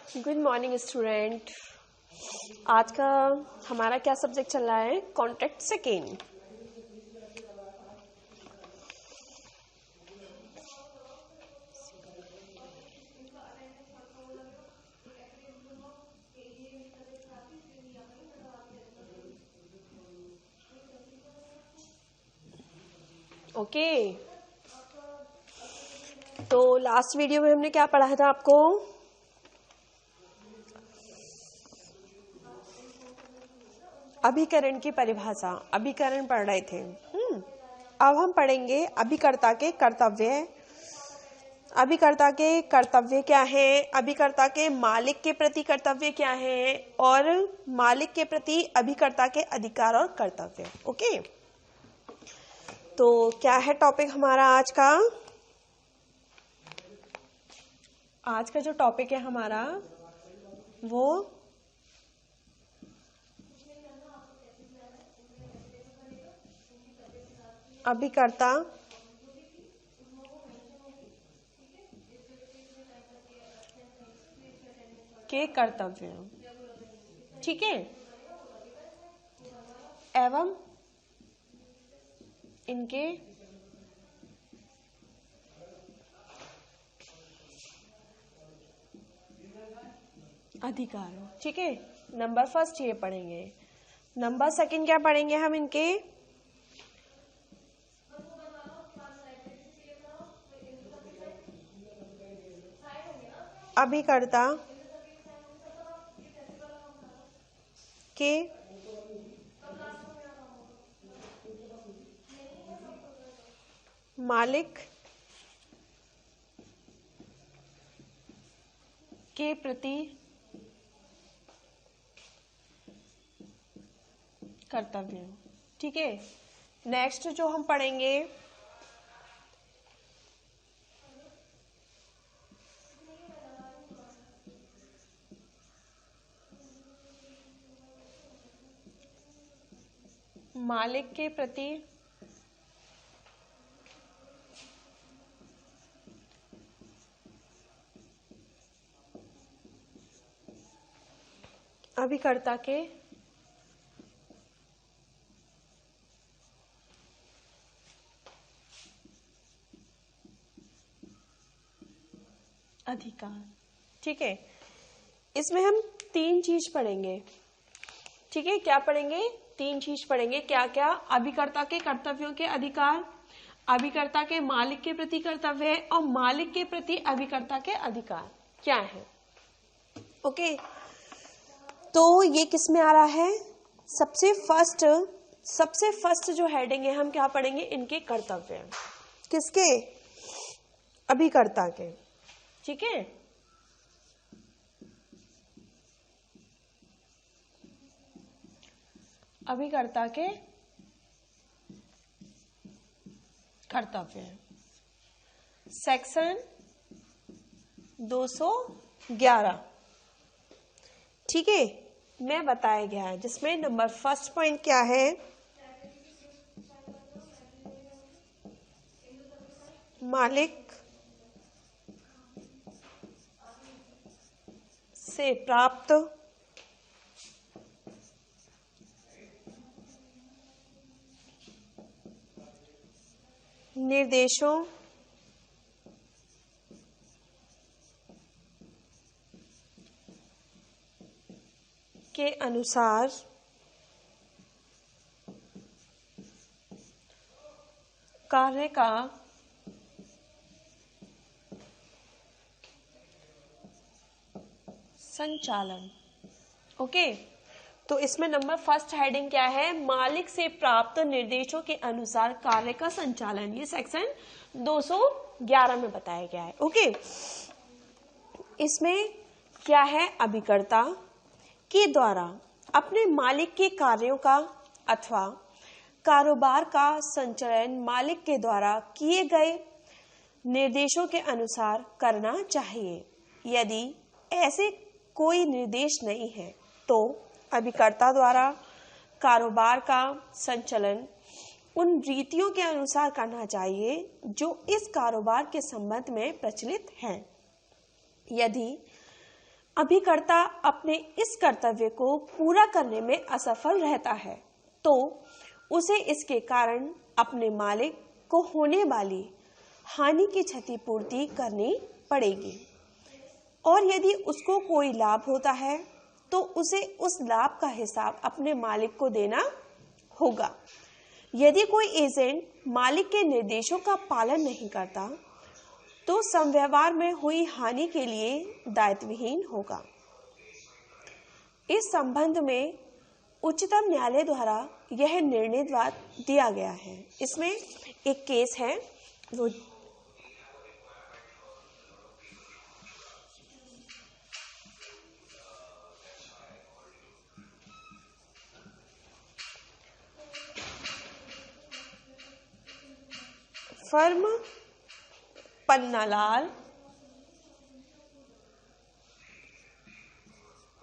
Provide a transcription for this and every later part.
Good morning student. आज का हमारा क्या सब्जेक्ट चल रहा है? Contract second. ओके, तो लास्ट वीडियो में हमने क्या पढ़ा था आपको? अभिकरण की परिभाषा, अभिकरण पढ़ रहे थे। अब हम पढ़ेंगे अभिकर्ता के कर्तव्य। अभिकर्ता के कर्तव्य क्या है, अभिकर्ता के मालिक के प्रति कर्तव्य क्या है, और मालिक के प्रति अभिकर्ता के अधिकार और कर्तव्य। ओके, तो क्या है टॉपिक हमारा आज का? आज का जो टॉपिक है हमारा वो अभिकर्ता के कर्तव्य, ठीक है, एवं इनके अधिकार। ठीक है, नंबर फर्स्ट ये पढ़ेंगे। नंबर सेकंड क्या पढ़ेंगे हम? इनके अभिकर्ता के मालिक के प्रति कर्तव्य। ठीक है, नेक्स्ट जो हम पढ़ेंगे मालिक के प्रति अभिकर्ता के अधिकार। ठीक है, इसमें हम तीन चीज पढ़ेंगे। ठीक है, क्या पढ़ेंगे? तीन चीज पढ़ेंगे। क्या क्या? अभिकर्ता के कर्तव्यों के अधिकार, अभिकर्ता के मालिक के प्रति कर्तव्य, और मालिक के प्रति अभिकर्ता के अधिकार क्या है। ओके, तो ये किस में आ रहा है? सबसे फर्स्ट जो हेडिंग है, हम क्या पढ़ेंगे? इनके कर्तव्य। किसके? अभिकर्ता के। ठीक है, अभिकर्ता के कर्तव्य, सेक्शन 211। ठीक है, में बताया गया है, जिसमें नंबर फर्स्ट पॉइंट क्या है? मालिक से प्राप्त निर्देशों के अनुसार कार्य का संचालन। ओके, तो इसमें नंबर फर्स्ट हेडिंग क्या है? मालिक से प्राप्त निर्देशों के अनुसार कार्य का संचालन। ये सेक्शन 211 में बताया गया है। ओके, इसमें क्या है? अभिकर्ता के द्वारा अपने मालिक के कार्यों का अथवा कारोबार का संचालन मालिक के द्वारा किए गए निर्देशों के अनुसार करना चाहिए। यदि ऐसे कोई निर्देश नहीं है तो अभिकर्ता द्वारा कारोबार का संचालन उन रीतियों के अनुसार करना चाहिए जो इस कारोबार के संबंध में प्रचलित हैं। यदि अभिकर्ता अपने इस कर्तव्य को पूरा करने में असफल रहता है तो उसे इसके कारण अपने मालिक को होने वाली हानि की क्षतिपूर्ति करनी पड़ेगी, और यदि उसको कोई लाभ होता है तो उसे उस लाभ का हिसाब अपने मालिक को देना होगा। यदि कोई एजेंट मालिक के निर्देशों का पालन नहीं करता तो समव्यवहार में हुई हानि के लिए दायित्वहीन होगा। इस संबंध में उच्चतम न्यायालय द्वारा यह निर्णय दिया गया है। इसमें एक केस है, वो फर्म पन्नालाल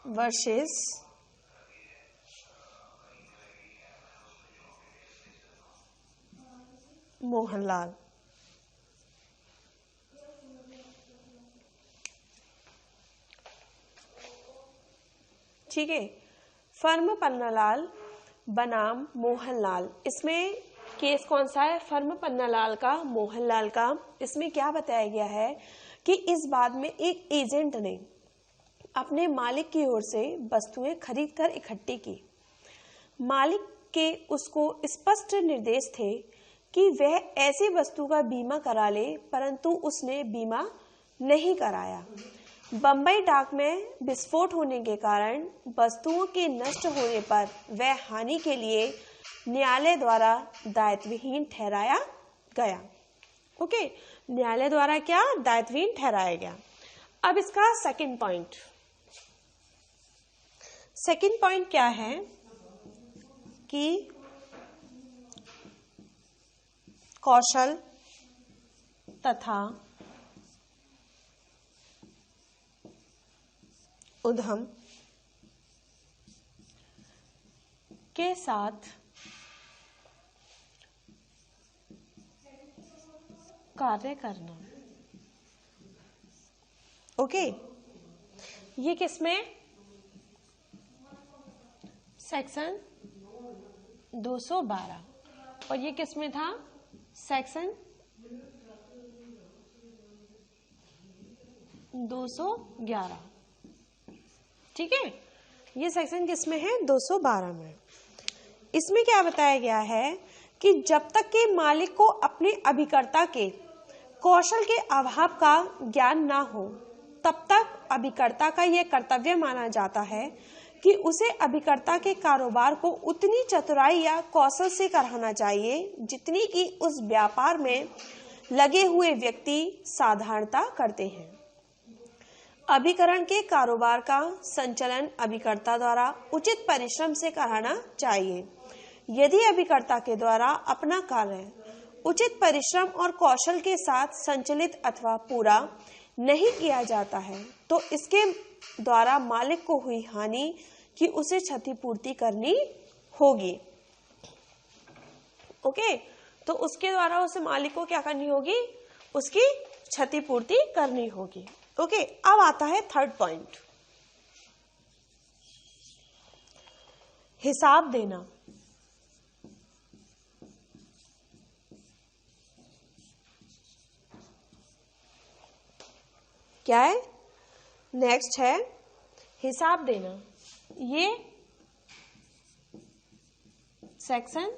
वर्सेस मोहनलाल। ठीक है, फर्म पन्नालाल बनाम मोहनलाल। इसमें केस कौन सा है? फर्म पन्नालाल का, मोहनलाल का। इसमें क्या बताया गया है कि इस बात में एक एजेंट ने अपने मालिक की ओर से वस्तुएं खरीद कर इकट्ठी की। मालिक के उसको स्पष्ट निर्देश थे कि वह ऐसी वस्तु का बीमा करा ले, परंतु उसने बीमा नहीं कराया। बंबई डाक में विस्फोट होने के कारण वस्तुओं के नष्ट होने पर वह हानि के लिए न्यायालय द्वारा दायित्वहीन ठहराया गया। ओके, न्यायालय द्वारा क्या दायित्वहीन ठहराया गया। अब इसका सेकंड पॉइंट क्या है कि कौशल तथा उद्यम के साथ कार्य करना। ओके, ये किसमें? सेक्शन 212, और ये किसमें था? सेक्शन 211। ठीक है, ये सेक्शन किसमें है? 212 में। इसमें क्या बताया गया है कि जब तक के मालिक को अपने अभिकर्ता के कौशल के अभाव का ज्ञान ना हो, तब तक अभिकर्ता का यह कर्तव्य माना जाता है कि उसे अभिकर्ता के कारोबार को उतनी चतुराई या कौशल से कराना चाहिए जितनी कि उस व्यापार में लगे हुए व्यक्ति साधारणता करते हैं। अभिकरण के कारोबार का संचालन अभिकर्ता द्वारा उचित परिश्रम से कराना चाहिए। यदि अभिकर्ता के द्वारा अपना कार्य उचित परिश्रम और कौशल के साथ संचालित अथवा पूरा नहीं किया जाता है तो इसके द्वारा मालिक को हुई हानि की उसे क्षतिपूर्ति करनी होगी। ओके, तो उसके द्वारा उसे मालिक को क्या करनी होगी? उसकी क्षतिपूर्ति करनी होगी। ओके, अब आता है थर्ड पॉइंट, हिसाब देना। क्या है? नेक्स्ट है हिसाब देना। ये सेक्शन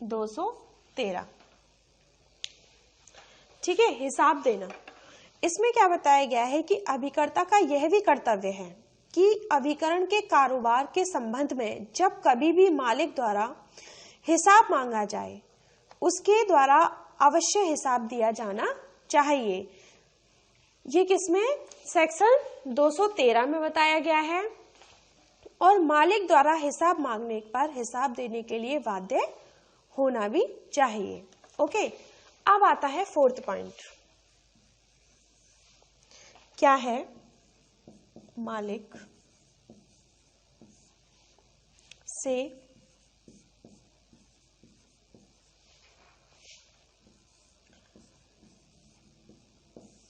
213। ठीक है, हिसाब देना। इसमें क्या बताया गया है कि अभिकर्ता का यह भी कर्तव्य है कि अभिकरण के कारोबार के संबंध में जब कभी भी मालिक द्वारा हिसाब मांगा जाए उसके द्वारा अवश्य हिसाब दिया जाना चाहिए। ये किसमें? सेक्शन 213 में बताया गया है। और मालिक द्वारा हिसाब मांगने पर हिसाब देने के लिए बाध्य होना भी चाहिए। ओके, अब आता है फोर्थ पॉइंट। क्या है? मालिक से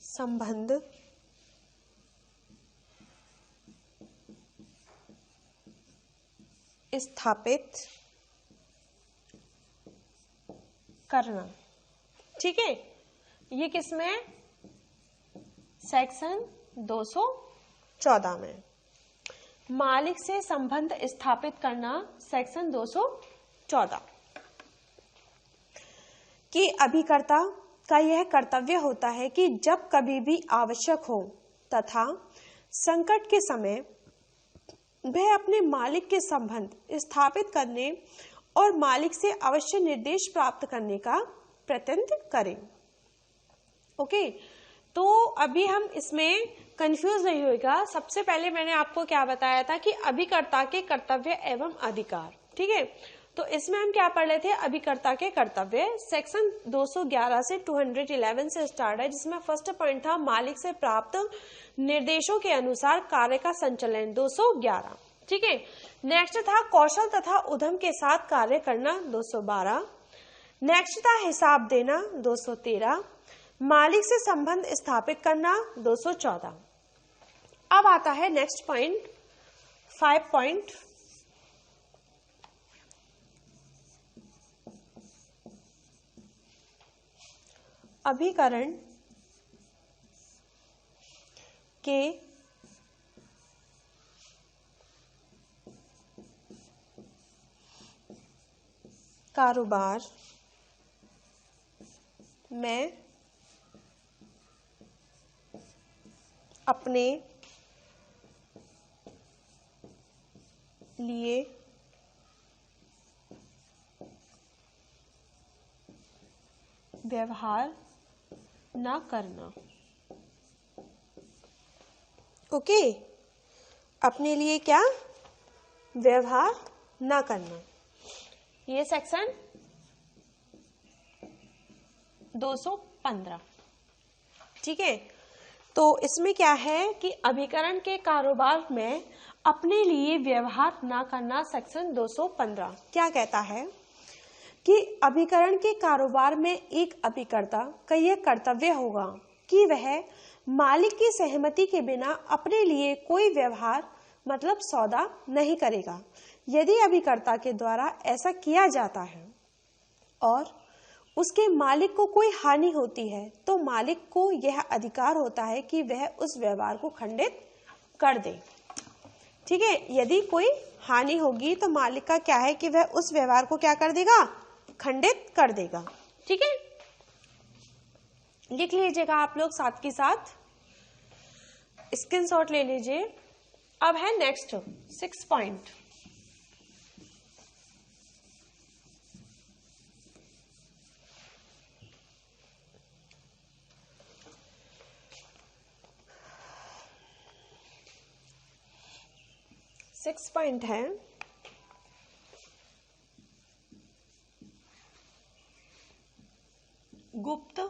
संबंध स्थापित करना। ठीक है, ये किसमें? सेक्शन 214 में। मालिक से संबंध स्थापित करना, सेक्शन 214। कि अभिकर्ता का यह कर्तव्य होता है कि जब कभी भी आवश्यक हो तथा संकट के समय वह अपने मालिक के संबंध स्थापित करने और मालिक से अवश्य निर्देश प्राप्त करने का प्रयत्न करें। ओके, तो अभी हम इसमें कंफ्यूज नहीं होएगा। सबसे पहले मैंने आपको क्या बताया था कि अभिकर्ता के कर्तव्य एवं अधिकार। ठीक है, तो इसमें हम क्या पढ़ रहे थे? अभिकर्ता के कर्तव्य। सेक्शन 211 से 211 से स्टार्ट है, जिसमें फर्स्ट पॉइंट था मालिक से प्राप्त निर्देशों के अनुसार कार्य का संचालन, 211। ठीक है, नेक्स्ट था कौशल तथा उद्यम के साथ कार्य करना, 212। नेक्स्ट था हिसाब देना, 213। मालिक से संबंध स्थापित करना, 214। अब आता है नेक्स्ट पॉइंट 5 पॉइंट। अभिकरण के कारोबार में अपने लिए व्यवहार न करना। ओके, अपने लिए क्या? व्यवहार न करना। ये सेक्शन 215। ठीक है, तो इसमें क्या है कि अभिकरण के कारोबार में अपने लिए व्यवहार ना करना, सेक्शन 215 क्या कहता है कि अभिकरण के कारोबार में एक अभिकर्ता का यह कर्तव्य होगा कि वह मालिक की सहमति के बिना अपने लिए कोई व्यवहार मतलब सौदा नहीं करेगा। यदि अभिकर्ता के द्वारा ऐसा किया जाता है और उसके मालिक को कोई हानि होती है तो मालिक को यह अधिकार होता है कि वह उस व्यवहार को खंडित कर दे। ठीक है, यदि कोई हानि होगी तो मालिक का क्या है कि वह उस व्यवहार को क्या कर देगा? खंडित कर देगा। ठीक है, लिख लीजिएगा आप लोग, साथ के साथ स्क्रीनशॉट ले लीजिए। अब है नेक्स्ट 6 पॉइंट। सिक्स पॉइंट है गुप्त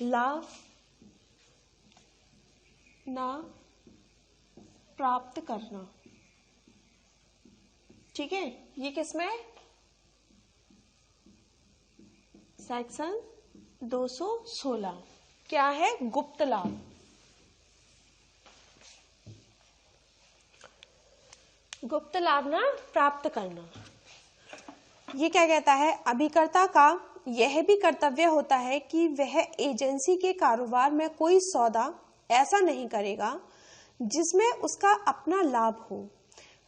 लाभ ना प्राप्त करना। ठीक है, ये किसमें? सेक्शन 216। क्या है? गुप्त लाभ। गुप्त लाभ ना प्राप्त करना। ये क्या कहता है? अभिकर्ता का यह भी कर्तव्य होता है कि वह एजेंसी के कारोबार में कोई सौदा ऐसा नहीं करेगा जिसमें उसका अपना लाभ हो।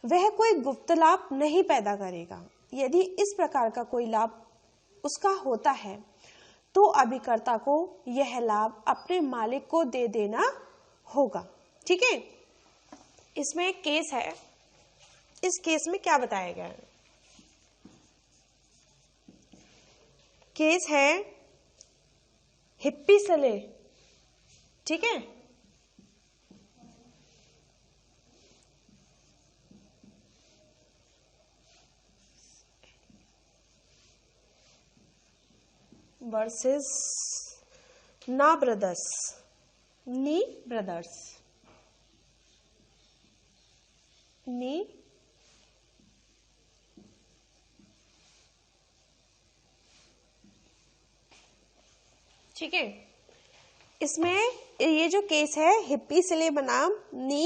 वह कोई गुप्त लाभ नहीं पैदा करेगा। यदि इस प्रकार का कोई लाभ उसका होता है तो अभिकर्ता को यह लाभ अपने मालिक को दे देना होगा। ठीक है, इसमें एक केस है। इस केस में क्या बताया गया है? केस है हिप्पी सले। ठीक है, वर्सेस नी ब्रदर्स। ठीक है, इसमें ये जो केस है हिप्पी सिले बनाम नी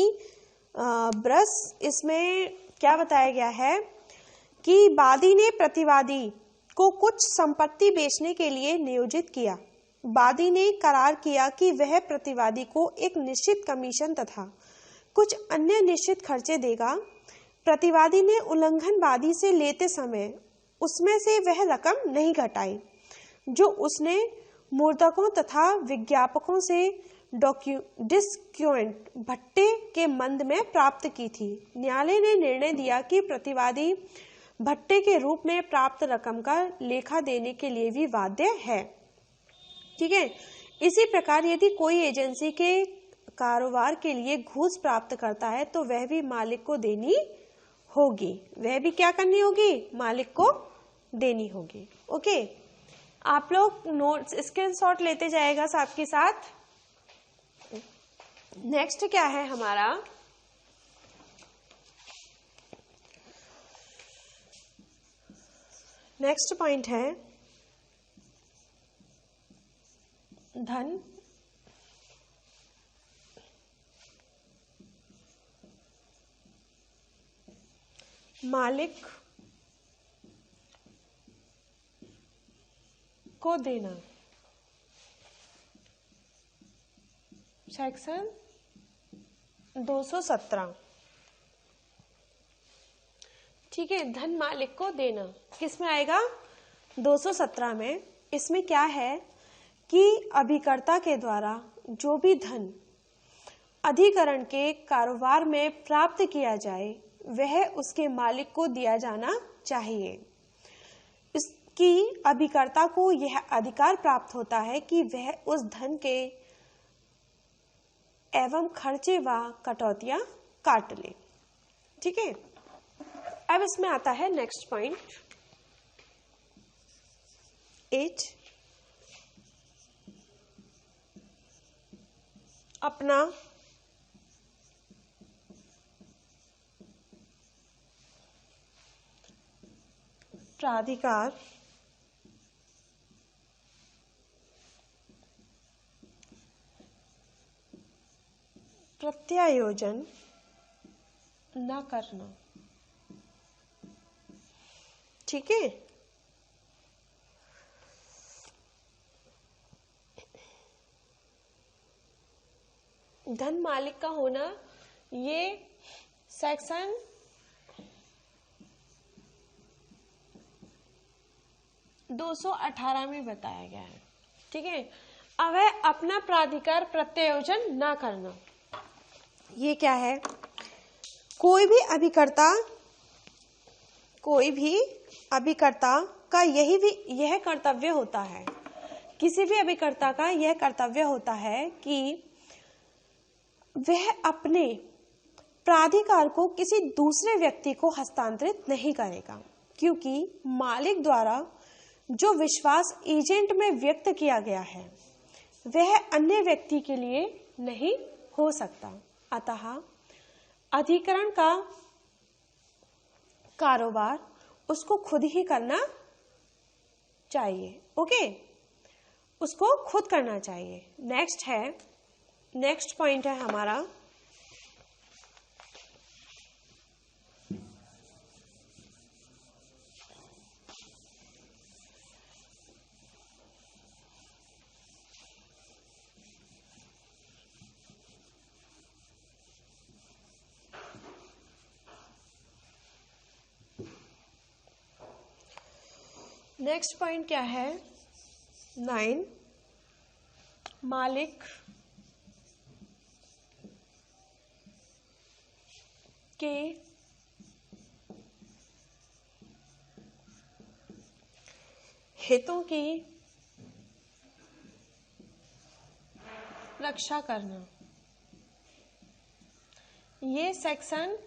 ब्रस इसमें क्या बताया गया है कि वादी ने प्रतिवादी को कुछ संपत्ति बेचने के लिए नियोजित किया। वादी ने करार किया कि वह प्रतिवादी को एक निश्चित कमीशन तथा कुछ अन्य निश्चित खर्चे देगा। प्रतिवादी ने उल्लंघनवादी से लेते समय उसमें से वह रकम नहीं घटाई जो उसने मूर्तकों तथा विज्ञापकों से डिस्क्योंट भट्टे के मंद में प्राप्त की थी। न्यायालय ने निर्णय दिया कि प्रतिवादी भट्टे के रूप में प्राप्त रकम का लेखा देने के लिए भी बाध्य है। ठीक है। इसी प्रकार यदि कोई एजेंसी के कारोबार के लिए घूस प्राप्त करता है तो वह भी मालिक को देनी होगी। वह भी क्या करनी होगी? मालिक को देनी होगी। ओके, आप लोग नोट्स स्क्रीनशॉट लेते जाएगा साथ के साथ। नेक्स्ट क्या है हमारा? नेक्स्ट पॉइंट है धन मालिक को देना। सेक्शन 217। ठीक है, धन मालिक को देना किस में आएगा? 217 में। इसमें क्या है कि अभिकर्ता के द्वारा जो भी धन अधिकरण के कारोबार में प्राप्त किया जाए वह उसके मालिक को दिया जाना चाहिए। इसकी अभिकर्ता को यह अधिकार प्राप्त होता है कि वह उस धन के एवं खर्चे व कटौतियां काट ले। ठीक है, अब इसमें आता है नेक्स्ट पॉइंट 8। अपना प्राधिकार प्रत्यायोजन न करना। ठीक है, धन मालिक का होना ये सेक्शन 218 में बताया गया है। ठीक है, अब है अपना प्राधिकार प्रत्यायोजन ना करना। ये क्या है? कोई भी अभिकर्ता का यह कर्तव्य होता है, किसी भी अभिकर्ता का यह कर्तव्य होता है कि वह अपने प्राधिकार को किसी दूसरे व्यक्ति को हस्तांतरित नहीं करेगा, क्योंकि मालिक द्वारा जो विश्वास एजेंट में व्यक्त किया गया है वह अन्य व्यक्ति के लिए नहीं हो सकता। अतः अधिकरण का कारोबार उसको खुद ही करना चाहिए। ओके, उसको खुद करना चाहिए। नेक्स्ट पॉइंट है हमारा नेक्स्ट पॉइंट क्या है? 9। मालिक के हितों की रक्षा करना। ये सेक्शन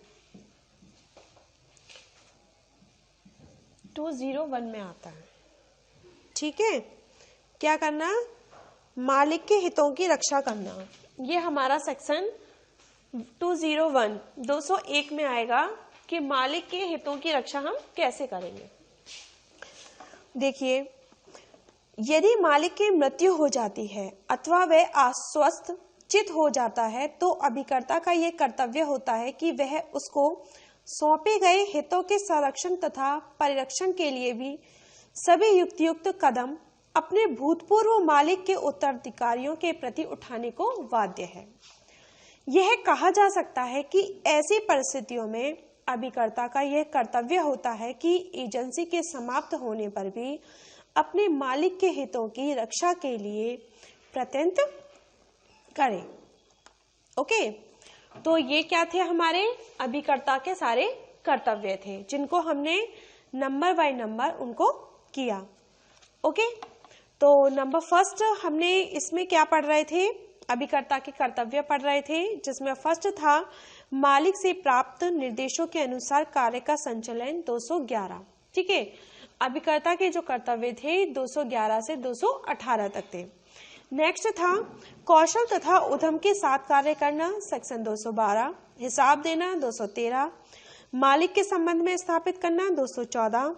201 में आता है। ठीक है, क्या करना? मालिक के हितों की रक्षा करना। ये हमारा सेक्शन 201 में आएगा कि मालिक के हितों की रक्षा हम कैसे करेंगे। देखिए, यदि मालिक की मृत्यु हो जाती है अथवा वह अस्वस्थ चित हो जाता है तो अभिकर्ता का यह कर्तव्य होता है कि वह उसको सौंपे गए हितों के संरक्षण तथा परिरक्षण के लिए भी सभी युक्तियुक्त कदम अपने भूतपूर्व मालिक के उत्तराधिकारियों के प्रति उठाने को बाध्य है। यह कहा जा सकता है कि ऐसी परिस्थितियों में अभिकर्ता का यह कर्तव्य होता है कि एजेंसी के समाप्त होने पर भी अपने मालिक के हितों की रक्षा के लिए प्रयत्न करे। ओके, तो ये क्या थे, हमारे अभिकर्ता के सारे कर्तव्य थे जिनको हमने नंबर बाय नंबर उनको किया। ओके, तो नंबर फर्स्ट हमने इसमें क्या पढ़ रहे थे, अभिकर्ता के कर्तव्य पढ़ रहे थे, जिसमें फर्स्ट था मालिक से प्राप्त निर्देशों के अनुसार कार्य का संचालन 211। ठीक है, अभिकर्ता के जो कर्तव्य थे 211 से 218 तक थे। नेक्स्ट था कौशल तथा उद्यम के साथ कार्य करना, सेक्शन 212, हिसाब देना 213, मालिक के संबंध में स्थापित करना 214,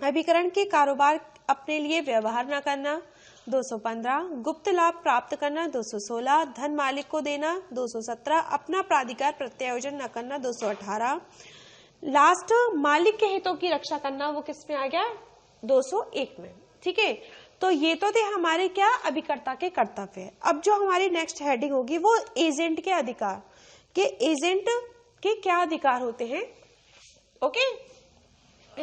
अभिकरण के कारोबार अपने लिए व्यवहार न करना 215, गुप्त लाभ प्राप्त करना 216, धन मालिक को देना 217, अपना प्राधिकार प्रत्यायोजन न करना 218, लास्ट मालिक के हितों की रक्षा करना वो किस में आ गया, 201 में। ठीक है, तो ये तो थे हमारे क्या, अभिकर्ता के कर्तव्य। अब जो हमारी नेक्स्ट हेडिंग होगी वो एजेंट के अधिकार, के एजेंट के क्या अधिकार होते हैं। ओके,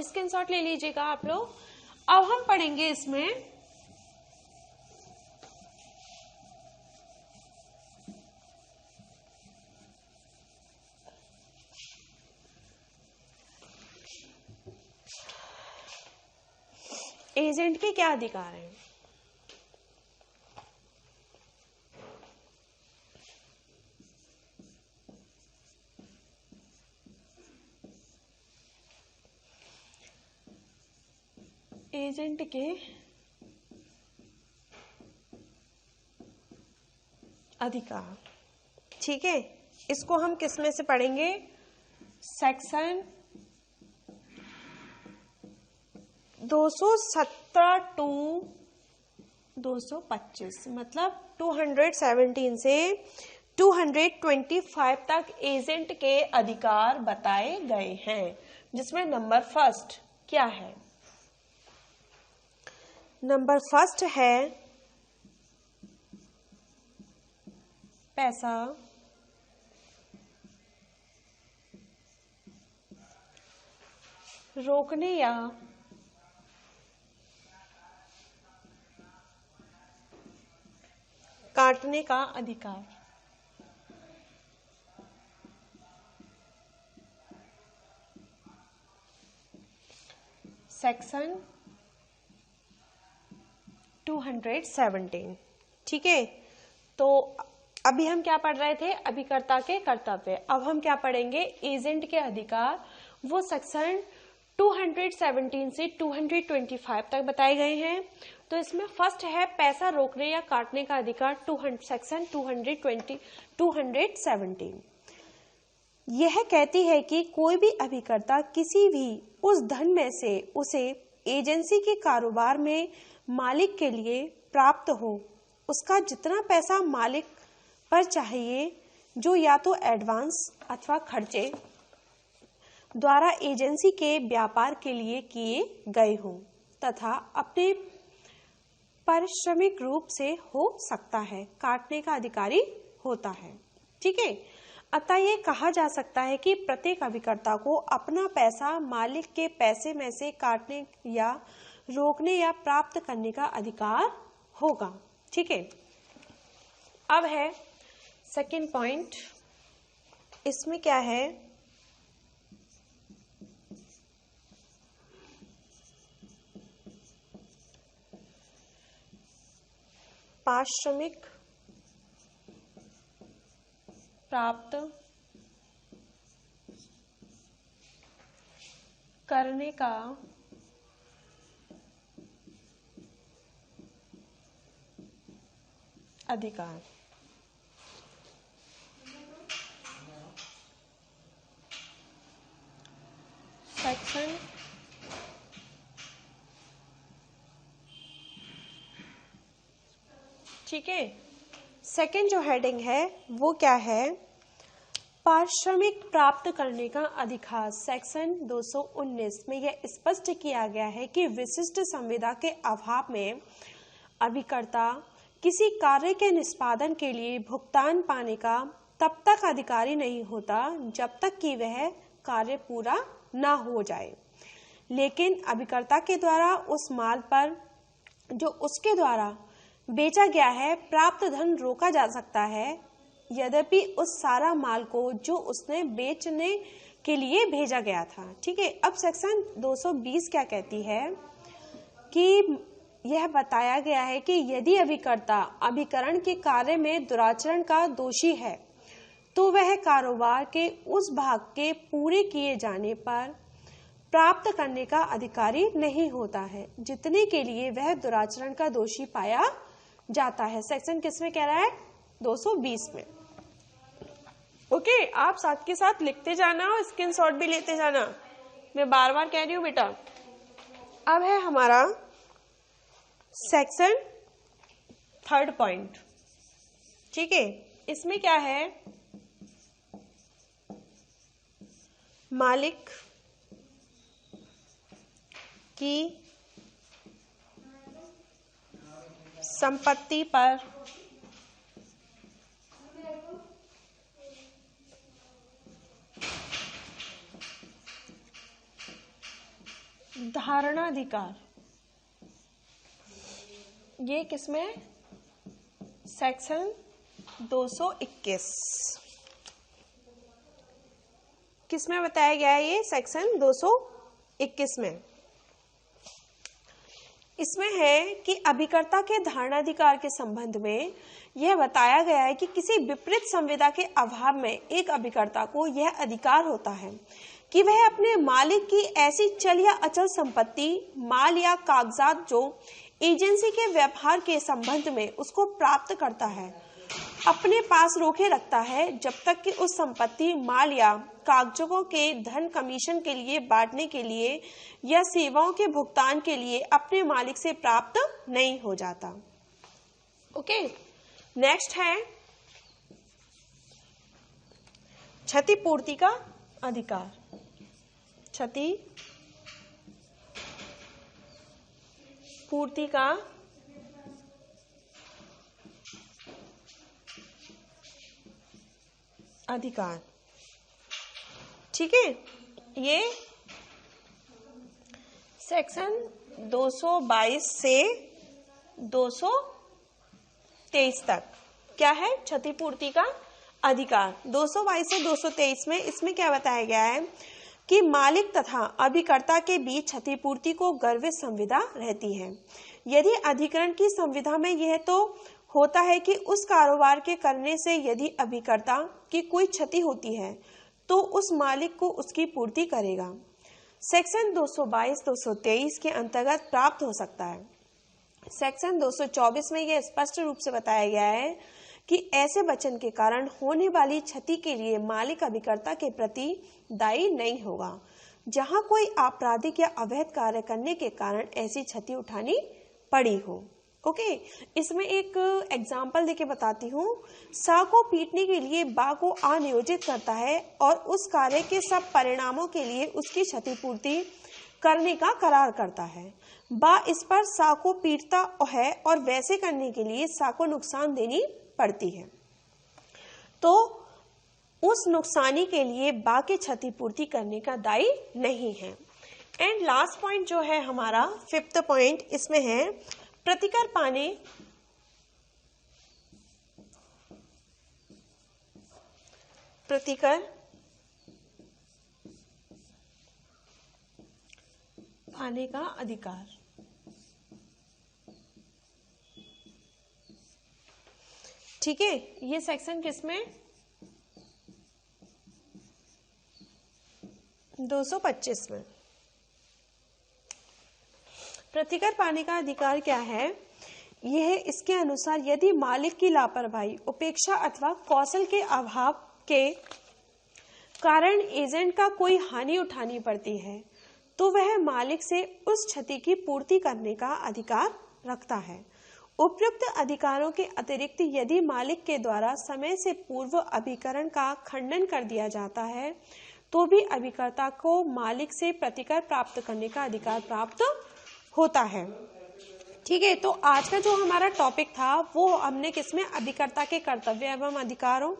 स्क्रीनशॉट ले लीजिएगा आप लोग। अब हम पढ़ेंगे इसमें एजेंट के क्या अधिकार हैं। एजेंट के अधिकार, ठीक है, इसको हम किस में से पढ़ेंगे, सेक्शन 217 टू 225, मतलब 217 से 225 तक एजेंट के अधिकार बताए गए हैं, जिसमें नंबर फर्स्ट क्या है, नंबर फर्स्ट है पैसा रोकने या काटने का अधिकार। सेक्शन 217। ठीक है, तो अभी हम क्या पढ़ रहे थे, अभिकर्ता के कर्तव्य। अब हम क्या पढ़ेंगे, एजेंट के अधिकार। वो सेक्शन 217 से 225 तक बताए गए हैं। तो इसमें फर्स्ट है पैसा रोकने या काटने का अधिकार, सेक्शन 217। यह कहती है कि कोई भी अभिकर्ता किसी भी उस धन में से उसे एजेंसी के कारोबार में मालिक के लिए प्राप्त हो, उसका जितना पैसा मालिक पर चाहिए, जो या तो एडवांस अथवा खर्चे द्वारा एजेंसी के व्यापार के लिए किए गए हों, तथा अपने पारिश्रमिक रूप से हो सकता है, काटने का अधिकारी होता है। ठीक है, अतः ये कहा जा सकता है कि प्रत्येक अभिकर्ता को अपना पैसा मालिक के पैसे में से काटने या रोकने या प्राप्त करने का अधिकार होगा। ठीक है, अब है सेकंड पॉइंट, इसमें क्या है, पारिश्रमिक प्राप्त करने का अधिकार। सेक्शन सेकंड जो हेडिंग है वो क्या है, पारिश्रमिक प्राप्त करने का अधिकार। सेक्शन 219 में यह स्पष्ट किया गया है कि विशिष्ट संविदा के अभाव में अभिकर्ता किसी कार्य के निष्पादन के लिए भुगतान पाने का तब तक अधिकारी नहीं होता जब तक कि वह कार्य पूरा न हो जाए। लेकिन अभिकर्ता के द्वारा उस माल पर जो उसके द्वारा बेचा गया है प्राप्त धन रोका जा सकता है, यद्यपि उस सारा माल को जो उसने बेचने के लिए भेजा गया था। ठीक है, अब सेक्शन 220 क्या कहती है कि यह बताया गया है कि यदि अभिकर्ता अभिकरण के कार्य में दुराचरण का दोषी है तो वह कारोबार के उस भाग के पूरे किए जाने पर प्राप्त करने का अधिकारी नहीं होता है जितने के लिए वह दुराचरण का दोषी पाया जाता है। सेक्शन किसमें कह रहा है, 220 में। ओके, आप साथ के साथ लिखते जाना और स्क्रीनशॉट भी लेते जाना, मैं बार बार कह रही हूं बेटा। अब है हमारा सेक्शन थर्ड पॉइंट। ठीक है, इसमें क्या है, मालिक की संपत्ति पर धारणाधिकार। ये किसमें, सेक्शन 221 किसमें बताया गया है, ये सेक्शन 221 में। इसमें है कि अभिकर्ता के धारणाधिकार के संबंध में यह बताया गया है कि किसी विपरीत संविदा के अभाव में एक अभिकर्ता को यह अधिकार होता है कि वह अपने मालिक की ऐसी चल या अचल संपत्ति, माल या कागजात जो एजेंसी के व्यवहार के संबंध में उसको प्राप्त करता है, अपने पास रोके रखता है जब तक कि उस संपत्ति, माल या कागजों के धन कमीशन के लिए बांटने के लिए या सेवाओं के भुगतान के लिए अपने मालिक से प्राप्त नहीं हो जाता। ओके, नेक्स्ट है क्षतिपूर्ति का अधिकार। क्षतिपूर्ति का अधिकार। ठीक है, ये सेक्शन 222 से 223 तक क्या है, क्षतिपूर्ति का अधिकार। 222 से 223 में इसमें क्या बताया गया है कि मालिक तथा अभिकर्ता के बीच क्षतिपूर्ति को गर्भित संविदा रहती है। यदि अधिकरण की संविदा में यह तो होता है कि उस कारोबार के करने से यदि अभिकर्ता की कोई क्षति होती है तो उस मालिक को उसकी पूर्ति करेगा। सेक्शन 222-223 के अंतर्गत प्राप्त हो सकता है। सेक्शन 224 में यह स्पष्ट रूप से बताया गया है कि ऐसे वचन के कारण होने वाली क्षति के लिए मालिक अभिकर्ता के प्रति दायी नहीं होगा जहां कोई आपराधिक या अवैध कार्य करने के कारण ऐसी क्षति उठानी पड़ी हो। ओके, इसमें एक एग्जाम्पल देके बताती हूँ। सा को पीटने के लिए बा को आ नियोजित करता है और उस कार्य के सब परिणामों के लिए उसकी क्षतिपूर्ति करने का करार करता है। बा इस पर सा को पीटता है और वैसे करने के लिए सा को नुकसान देनी पड़ती है, तो उस नुकसानी के लिए बा की क्षतिपूर्ति करने का दायी नहीं है। एंड लास्ट पॉइंट जो है हमारा 5th पॉइंट, इसमें है प्रतिकर पाने का अधिकार। ठीक है, ये सेक्शन किसमें, 225 में। प्रतिकर पाने का अधिकार क्या है, यह इसके अनुसार यदि मालिक की लापरवाही, उपेक्षा अथवा कौशल के अभाव के कारण एजेंट का कोई हानि उठानी पड़ती है तो वह मालिक से उस क्षति की पूर्ति करने का अधिकार रखता है। उपयुक्त अधिकारों के अतिरिक्त यदि मालिक के द्वारा समय से पूर्व अभिकरण का खंडन कर दिया जाता है तो भी अभिकर्ता को मालिक से प्रतिकर प्राप्त करने का अधिकार प्राप्त होता है। ठीक है, तो आज का जो हमारा टॉपिक था वो हमने किसमें, अभिकर्ता के कर्तव्य एवं अधिकारों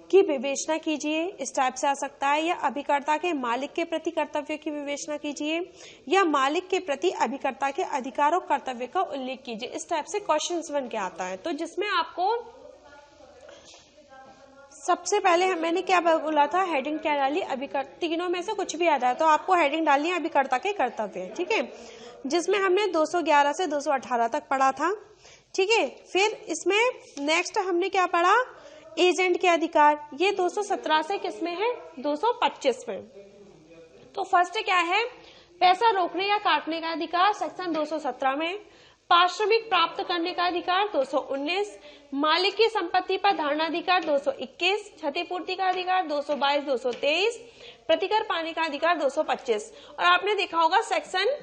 की विवेचना कीजिए, इस टाइप से आ सकता है, या अभिकर्ता के मालिक के प्रति कर्तव्य की विवेचना कीजिए, या मालिक के प्रति अभिकर्ता के अधिकारों कर्तव्य का उल्लेख कीजिए। इस टाइप से क्वेश्चंस बन के आता है। तो जिसमें आपको सबसे पहले मैंने क्या बोला था, हेडिंग क्या डाली, अभिकर्ता, तीनों में से कुछ भी आ जाए तो आपको हेडिंग डालनी है अभिकर्ता के कर्तव्य। ठीक है, जिसमें हमने 211 से 218 तक पढ़ा था। ठीक है, फिर इसमें नेक्स्ट हमने क्या पढ़ा, एजेंट के अधिकार, ये 217 से किसमें है, 225 में। तो फर्स्ट क्या है, पैसा रोकने या काटने का अधिकार सेक्शन 217 में, पारिश्रमिक प्राप्त करने का अधिकार 219, मालिक की संपत्ति पर धारणाधिकार 221, क्षतिपूर्ति का अधिकार 222, 223, प्रतिकर पाने का अधिकार 225। और आपने देखा होगा सेक्शन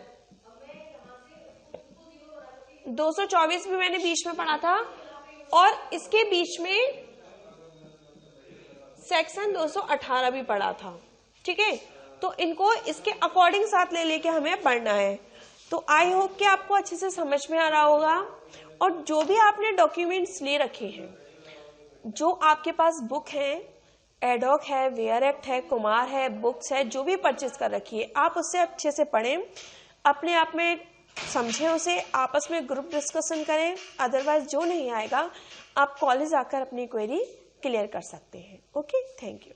224 भी मैंने बीच में पढ़ा था, और इसके बीच में सेक्शन 218 भी पढ़ा था। ठीक है, तो इनको इसके अकॉर्डिंग साथ ले लेके हमें पढ़ना है। तो आई होप कि आपको अच्छे से समझ में आ रहा होगा। और जो भी आपने डॉक्यूमेंट्स ले रखे हैं, जो आपके पास बुक है, एडॉक है, वेयर एक्ट है, कुमार है, बुक्स है, जो भी परचेज कर रखी है, आप उससे अच्छे से पढ़ें, अपने आप में समझें उसे, आपस में ग्रुप डिस्कशन करें। अदरवाइज जो नहीं आएगा आप कॉलेज आकर अपनी क्वेरी क्लियर कर सकते हैं। Okay, thank you.